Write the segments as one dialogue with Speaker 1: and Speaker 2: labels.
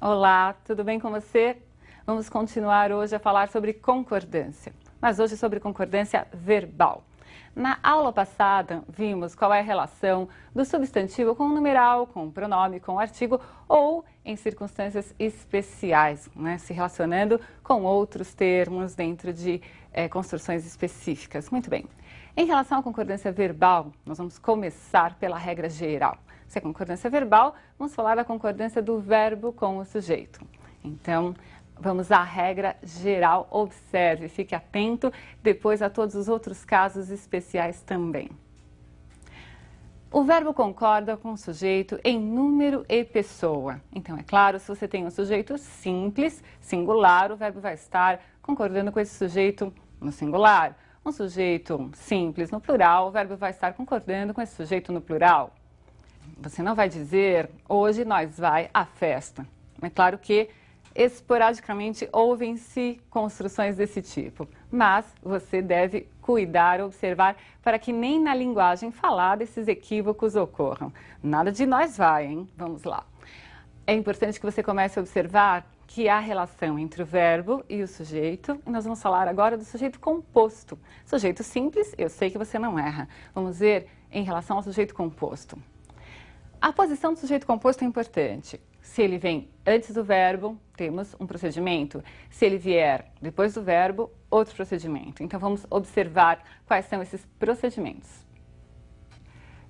Speaker 1: Olá, tudo bem com você? Vamos continuar hoje a falar sobre concordância, mas hoje sobre concordância verbal. Na aula passada, vimos qual é a relação do substantivo com o numeral, com o pronome, com o artigo ou em circunstâncias especiais, se relacionando com outros termos dentro de construções específicas. Muito bem. Em relação à concordância verbal, nós vamos começar pela regra geral. Se é concordância verbal, vamos falar da concordância do verbo com o sujeito. Então, vamos à regra geral, observe, fique atento, depois a todos os outros casos especiais também. O verbo concorda com o sujeito em número e pessoa. Então, é claro, se você tem um sujeito simples, singular, o verbo vai estar concordando com esse sujeito no singular. Um sujeito simples no plural, o verbo vai estar concordando com esse sujeito no plural. Você não vai dizer, hoje nós vai à festa. É claro que esporadicamente ouvem-se construções desse tipo, mas você deve cuidar, observar, para que nem na linguagem falada esses equívocos ocorram. Nada de nós vai, hein? Vamos lá. É importante que você comece a observar que há relação entre o verbo e o sujeito, e nós vamos falar agora do sujeito composto. Sujeito simples, eu sei que você não erra. Vamos ver em relação ao sujeito composto. A posição do sujeito composto é importante. Se ele vem antes do verbo, temos um procedimento. Se ele vier depois do verbo, outro procedimento. Então, vamos observar quais são esses procedimentos.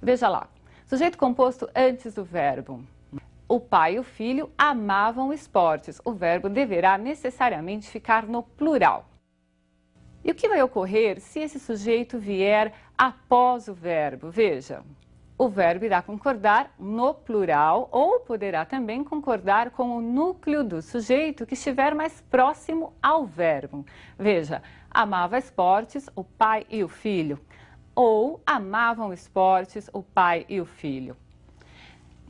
Speaker 1: Veja lá. Sujeito composto antes do verbo. O pai e o filho amavam esportes. O verbo deverá necessariamente ficar no plural. E o que vai ocorrer se esse sujeito vier após o verbo? Veja. O verbo irá concordar no plural ou poderá também concordar com o núcleo do sujeito que estiver mais próximo ao verbo. Veja, amava esportes o pai e o filho, ou amavam esportes o pai e o filho.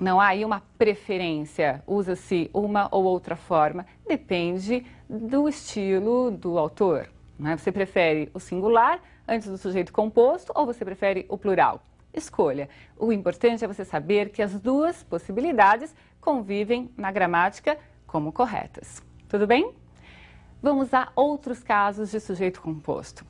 Speaker 1: Não há aí uma preferência, usa-se uma ou outra forma, depende do estilo do autor. Você prefere o singular antes do sujeito composto ou você prefere o plural? Escolha. O importante é você saber que as duas possibilidades convivem na gramática como corretas. Tudo bem? Vamos a outros casos de sujeito composto.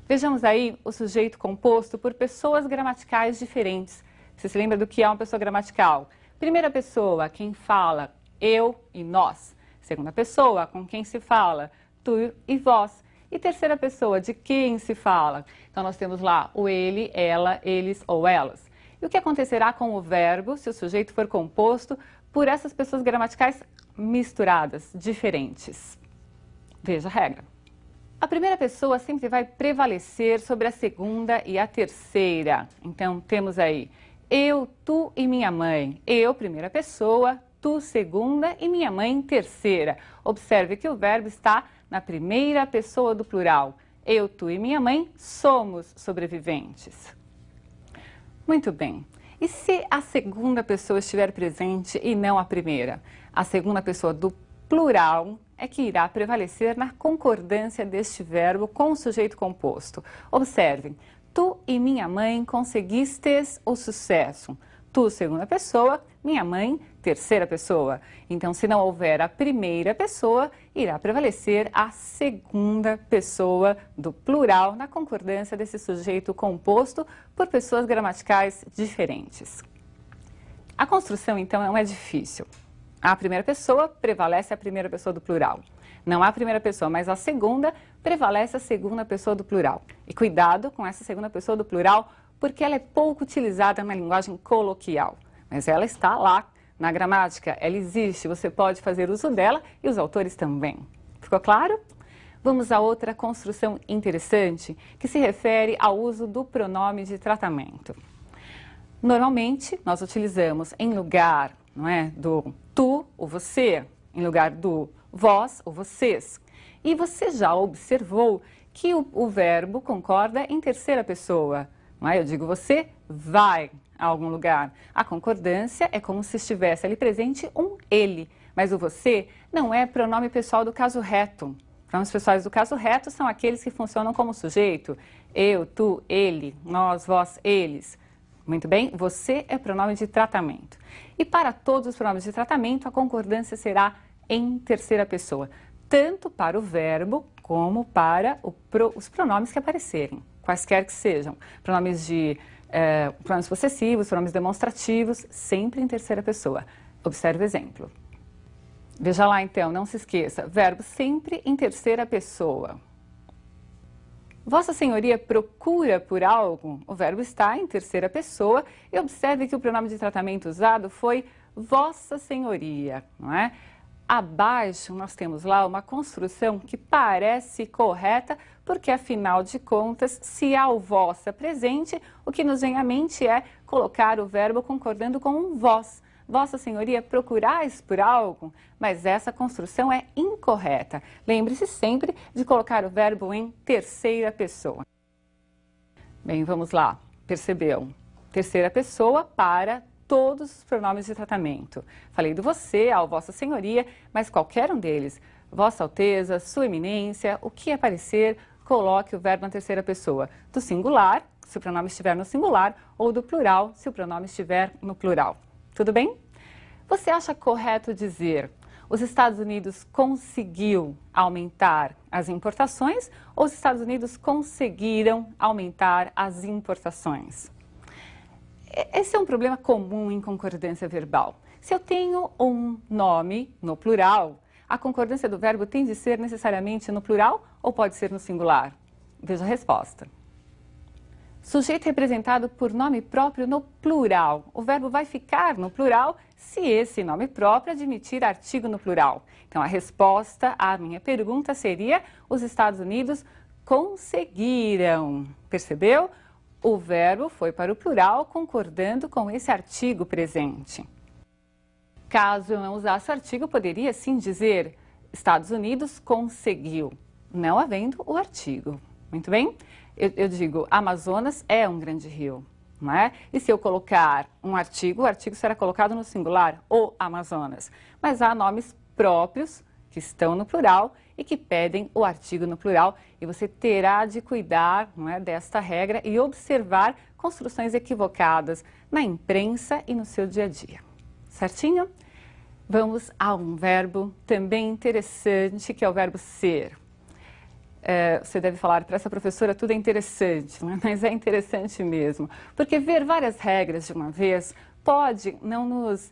Speaker 1: Vejamos aí o sujeito composto por pessoas gramaticais diferentes. Você se lembra do que é uma pessoa gramatical? Primeira pessoa, quem fala, eu e nós. Segunda pessoa, com quem se fala, tu e vós. E terceira pessoa, de quem se fala? Então, nós temos lá o ele, ela, eles ou elas. E o que acontecerá com o verbo se o sujeito for composto por essas pessoas gramaticais misturadas, diferentes? Veja a regra. A primeira pessoa sempre vai prevalecer sobre a segunda e a terceira. Então, temos aí eu, tu e minha mãe. Eu, primeira pessoa, tu, segunda e minha mãe, terceira. Observe que o verbo está na primeira pessoa do plural. Eu, tu e minha mãe somos sobreviventes. Muito bem. E se a segunda pessoa estiver presente e não a primeira? A segunda pessoa do plural é que irá prevalecer na concordância deste verbo com o sujeito composto. Observem, tu e minha mãe conseguistes o sucesso. Tu, segunda pessoa, minha mãe, terceira pessoa. Então, se não houver a primeira pessoa, irá prevalecer a segunda pessoa do plural na concordância desse sujeito composto por pessoas gramaticais diferentes. A construção, então, não é difícil. A primeira pessoa prevalece a primeira pessoa do plural. Não há a primeira pessoa, mas a segunda prevalece a segunda pessoa do plural. E cuidado com essa segunda pessoa do plural, porque ela é pouco utilizada na linguagem coloquial. Mas ela está lá na gramática, ela existe, você pode fazer uso dela e os autores também. Ficou claro? Vamos a outra construção interessante que se refere ao uso do pronome de tratamento. Normalmente, nós utilizamos em lugar, do tu, o você, em lugar do vós, o vocês. E você já observou que o verbo concorda em terceira pessoa. Eu digo, você vai a algum lugar. A concordância é como se estivesse ali presente um ele, mas o você não é pronome pessoal do caso reto. Pronomes pessoais do caso reto são aqueles que funcionam como sujeito. Eu, tu, ele, nós, vós, eles. Muito bem? Você é pronome de tratamento. E para todos os pronomes de tratamento, a concordância será em terceira pessoa, tanto para o verbo como para os pronomes que aparecerem, quaisquer que sejam. Pronomes pronomes possessivos, pronomes demonstrativos, sempre em terceira pessoa. Observe o exemplo. Veja lá então, não se esqueça, verbo sempre em terceira pessoa. Vossa Senhoria procura por algo? O verbo está em terceira pessoa e observe que o pronome de tratamento usado foi Vossa Senhoria, não é? Abaixo nós temos lá uma construção que parece correta, porque afinal de contas, se há o vossa presente, o que nos vem à mente é colocar o verbo concordando com um vós. Vossa Senhoria procurais por algo, mas essa construção é incorreta. Lembre-se sempre de colocar o verbo em terceira pessoa. Bem, vamos lá. Percebeu? Terceira pessoa para todos os pronomes de tratamento. Falei do você, ao Vossa Senhoria, mas qualquer um deles. Vossa Alteza, Sua Eminência, o que aparecer, coloque o verbo na terceira pessoa. Do singular, se o pronome estiver no singular, ou do plural, se o pronome estiver no plural. Tudo bem? Você acha correto dizer os Estados Unidos conseguiu aumentar as importações ou os Estados Unidos conseguiram aumentar as importações? Esse é um problema comum em concordância verbal. Se eu tenho um nome no plural, a concordância do verbo tem de ser necessariamente no plural ou pode ser no singular? Veja a resposta. Sujeito representado por nome próprio no plural. O verbo vai ficar no plural se esse nome próprio admitir artigo no plural. Então, a resposta à minha pergunta seria: os Estados Unidos conseguiram. Percebeu? O verbo foi para o plural concordando com esse artigo presente. Caso eu não usasse o artigo, poderia sim dizer Estados Unidos conseguiu, não havendo o artigo. Muito bem? Eu digo, Amazonas é um grande rio, não é? E se eu colocar um artigo, o artigo será colocado no singular, o Amazonas. Mas há nomes próprios que estão no plural e que pedem o artigo no plural. E você terá de cuidar, não é, desta regra e observar construções equivocadas na imprensa e no seu dia a dia. Certinho? Vamos a um verbo também interessante, que é o verbo ser. Você deve falar, para essa professora tudo é interessante, né? Mas é interessante mesmo, porque ver várias regras de uma vez pode não nos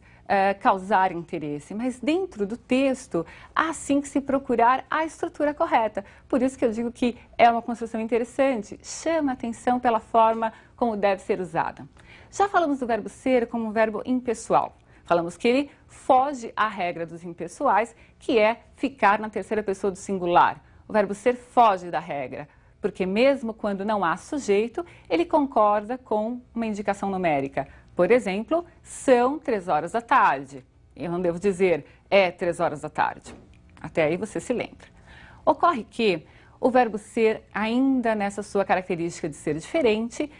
Speaker 1: causar interesse, mas dentro do texto há sim que se procurar a estrutura correta. Por isso que eu digo que é uma construção interessante, chama atenção pela forma como deve ser usada. Já falamos do verbo ser como um verbo impessoal. Falamos que ele foge à regra dos impessoais, que é ficar na terceira pessoa do singular. O verbo ser foge da regra, porque mesmo quando não há sujeito, ele concorda com uma indicação numérica. Por exemplo, são 3 horas da tarde. Eu não devo dizer é 3 horas da tarde. Até aí você se lembra. Ocorre que o verbo ser, ainda nessa sua característica de ser diferente,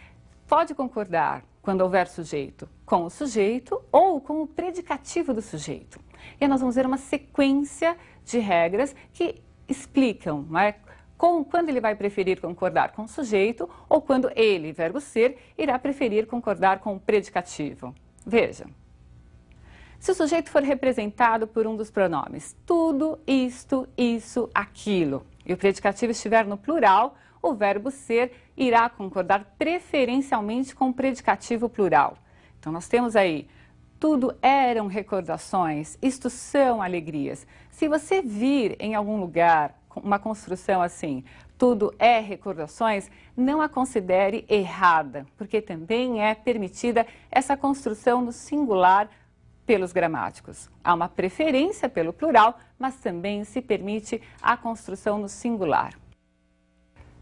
Speaker 1: pode concordar, quando houver sujeito, com o sujeito ou com o predicativo do sujeito. E aí nós vamos ver uma sequência de regras que explicam, não é? Quando ele vai preferir concordar com o sujeito ou quando ele, verbo ser, irá preferir concordar com o predicativo. Veja. Se o sujeito for representado por um dos pronomes tudo, isto, isso, aquilo, e o predicativo estiver no plural, o verbo ser irá concordar preferencialmente com o predicativo plural. Então, nós temos aí tudo eram recordações, isto são alegrias. Se você vir em algum lugar uma construção assim, tudo é recordações, não a considere errada, porque também é permitida essa construção no singular pelos gramáticos. Há uma preferência pelo plural, mas também se permite a construção no singular.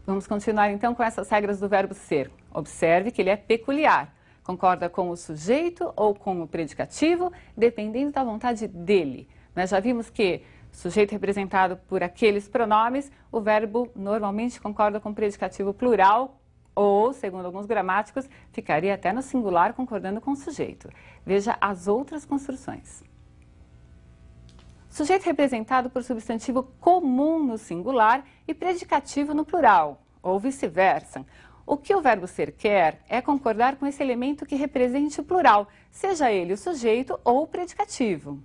Speaker 1: Vamos continuar então com essas regras do verbo ser. Observe que ele é peculiar. Concorda com o sujeito ou com o predicativo, dependendo da vontade dele. Nós já vimos que sujeito representado por aqueles pronomes, o verbo normalmente concorda com o predicativo plural ou, segundo alguns gramáticos, ficaria até no singular concordando com o sujeito. Veja as outras construções. Sujeito representado por substantivo comum no singular e predicativo no plural, ou vice-versa. O que o verbo ser quer é concordar com esse elemento que represente o plural, seja ele o sujeito ou o predicativo.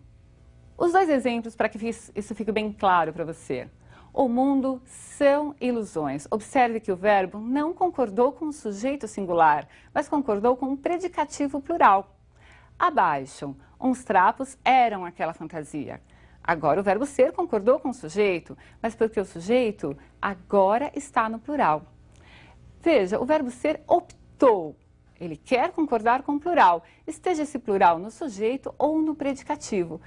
Speaker 1: Os dois exemplos para que isso fique bem claro para você. O mundo são ilusões. Observe que o verbo não concordou com o sujeito singular, mas concordou com o predicativo plural. Abaixo, uns trapos eram aquela fantasia. Agora o verbo ser concordou com o sujeito, mas porque o sujeito agora está no plural. Veja, o verbo ser optou. Ele quer concordar com o plural, esteja esse plural no sujeito ou no predicativo.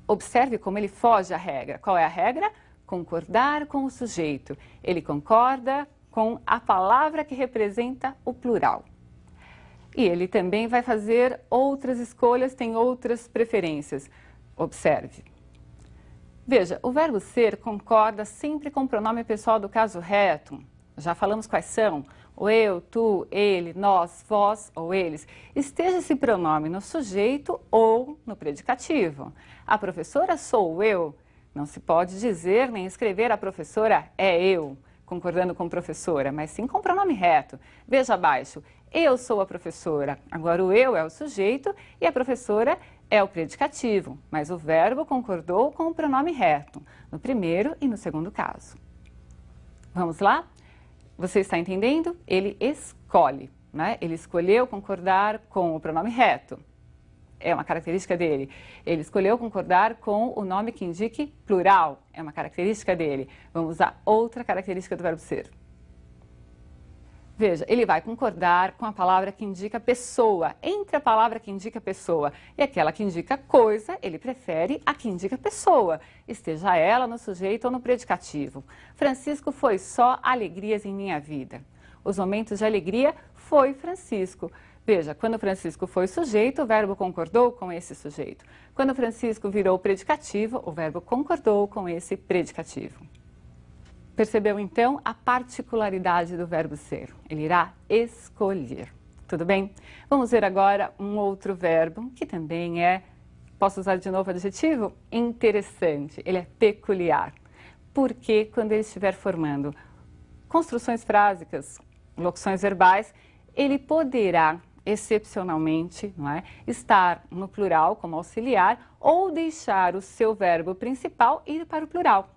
Speaker 1: Observe como ele foge à regra. Qual é a regra? Concordar com o sujeito. Ele concorda com a palavra que representa o plural. E ele também vai fazer outras escolhas, tem outras preferências. Observe. Veja, o verbo ser concorda sempre com o pronome pessoal do caso reto. Já falamos quais são. O eu, tu, ele, nós, vós ou eles. Esteja esse pronome no sujeito ou no predicativo. A professora sou eu. Não se pode dizer nem escrever a professora é eu, concordando com professora, mas sim com o pronome reto. Veja abaixo, eu sou a professora. Agora o eu é o sujeito e a professora é o predicativo, mas o verbo concordou com o pronome reto, no primeiro e no segundo caso. Vamos lá? Você está entendendo? Ele escolhe, né? Ele escolheu concordar com o pronome reto. É uma característica dele. Ele escolheu concordar com o nome que indique plural. É uma característica dele. Vamos usar outra característica do verbo ser. Veja, ele vai concordar com a palavra que indica pessoa, entre a palavra que indica pessoa e aquela que indica coisa, ele prefere a que indica pessoa, esteja ela no sujeito ou no predicativo. Francisco foi só alegrias em minha vida. Os momentos de alegria foi Francisco. Veja, quando Francisco foi sujeito, o verbo concordou com esse sujeito. Quando Francisco virou predicativo, o verbo concordou com esse predicativo. Percebeu, então, a particularidade do verbo ser? Ele irá escolher. Tudo bem? Vamos ver agora um outro verbo, que também é, posso usar de novo o adjetivo? Interessante. Ele é peculiar. Porque quando ele estiver formando construções frásicas, locuções verbais, ele poderá, excepcionalmente, não é, estar no plural como auxiliar ou deixar o seu verbo principal ir para o plural.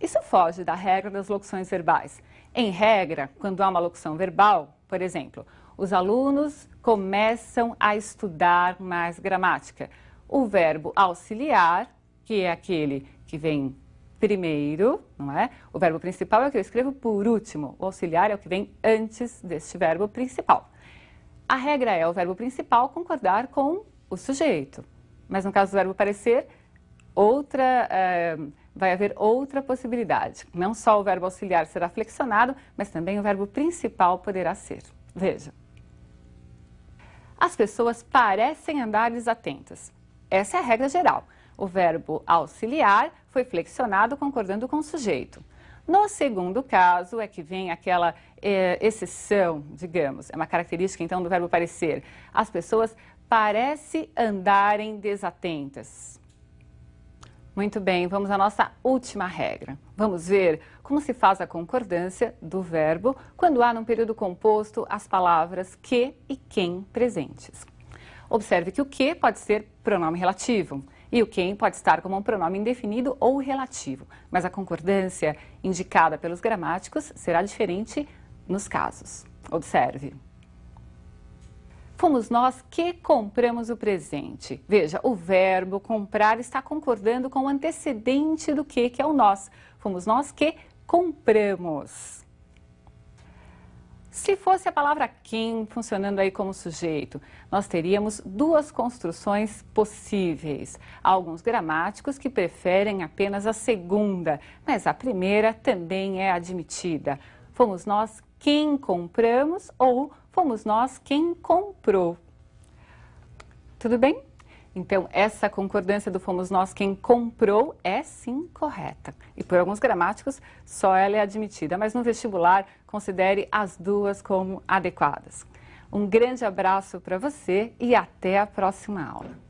Speaker 1: Isso foge da regra das locuções verbais. Em regra, quando há uma locução verbal, por exemplo, os alunos começam a estudar mais gramática. O verbo auxiliar, que é aquele que vem primeiro, não é? O verbo principal é o que eu escrevo por último. O auxiliar é o que vem antes deste verbo principal. A regra é o verbo principal concordar com o sujeito. Mas no caso do verbo parecer, vai haver outra possibilidade. Não só o verbo auxiliar será flexionado, mas também o verbo principal poderá ser. Veja. As pessoas parecem andar desatentas. Essa é a regra geral. O verbo auxiliar foi flexionado concordando com o sujeito. No segundo caso é que vem aquela exceção, digamos, é uma característica então do verbo parecer. As pessoas parecem andarem desatentas. Muito bem, vamos à nossa última regra. Vamos ver como se faz a concordância do verbo quando há num período composto as palavras que e quem presentes. Observe que o que pode ser pronome relativo e o quem pode estar como um pronome indefinido ou relativo, mas a concordância indicada pelos gramáticos será diferente nos casos. Observe. Fomos nós que compramos o presente. Veja, o verbo comprar está concordando com o antecedente do que é o nós. Fomos nós que compramos. Se fosse a palavra quem funcionando aí como sujeito, nós teríamos duas construções possíveis. Há alguns gramáticos que preferem apenas a segunda, mas a primeira também é admitida. Fomos nós quem compramos ou fomos nós quem comprou. Tudo bem? Então, essa concordância do fomos nós quem comprou é sim correta. E por alguns gramáticos, só ela é admitida. Mas no vestibular, considere as duas como adequadas. Um grande abraço para você e até a próxima aula.